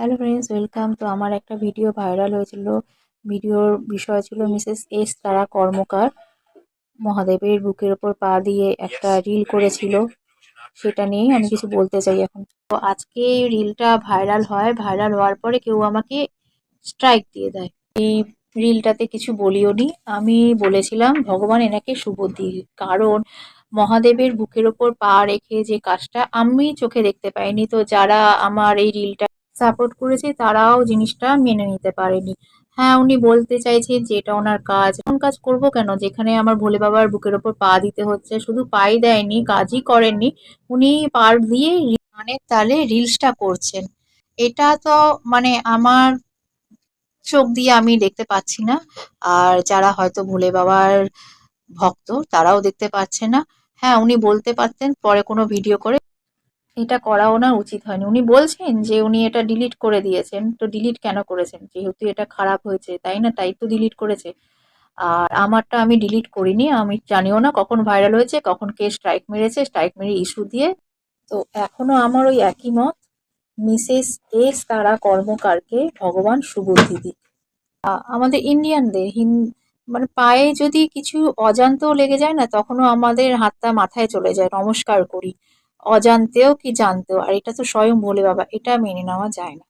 Hello friends, welcome. তো আমার একটা ভিডিও ভাইরাল হয়েছিল। ভিডিওর বিষয় ছিল মিসেস এস তারা কর্মকার মহাদেবের বুকের ওপর পা দিয়ে একটা রিল করেছিল। সেটা নিয়েই আমি কিছু বলতে চাই এখন। তো আজকে রিলটা ভাইরাল হয়, ভাইরাল হওয়ার পরে কেউ আমাকে স্ট্রাইক দিয়ে দেয়। এই রিলটাতে কিছু বলিও নি। আমি বলেছিলাম ভগবান এনাকে সুবুদ্ধি, কারণ মহাদেবের বুকের ওপর পা রেখে যে কাজটা আমি চোখে দেখতে পাইনি, তো যারা আমার এই রিলটা সাপোর্ট করেছে তারাও জিনিসটা মেনে নিতে পারেনি। হ্যাঁ, উনি বলতে চাইছেন যে এটা ওনার কাজ। এমন কাজ করব কেন যেখানে আমার ভোলে বাবার বুকের ওপর পা দিতে হচ্ছে? শুধু পাই দেয়নি, কাজই করেননি, উনি পার দিয়ে গানের তালে রিলসটা করছেন। এটা তো মানে আমার চোখ দিয়ে আমি দেখতে পাচ্ছি না, আর যারা হয়তো ভোলে বাবার ভক্ত তারাও দেখতে পাচ্ছে না। হ্যাঁ, উনি বলতে পারতেন পরে কোনো ভিডিও করে এটা করা ওনার উচিত হয়নি। উনি বলছেন যে উনি এটা ডিলিট করে দিয়েছেন, তো ডিলিট কেন করেছেন? যেহেতু এটা খারাপ হয়েছে তাই না, তাই তো ডিলিট করেছে। আর আমারটা আমি ডিলিট করিনি, আমি জানিও না কখন ভাইরাল হয়েছে, কখন কে স্ট্রাইক মেরেছে, স্ট্রাইক মেরে ইস্যু দিয়ে। তো এখনো আমার ওই একই মত, মিসেস এস তারা কর্মকারকে ভগবান সুবুদ্ধি দিক। আমাদের ইন্ডিয়ানদের মানে পায়ে যদি কিছু অজান্তেও লেগে যায় না, তখনও আমাদের হাতটা মাথায় চলে যায়, নমস্কার করি, অজান্তেও কি জানতেও। আর এটা তো স্বয়ং ভোলে বাবা, এটা মেনে নেওয়া যায় না।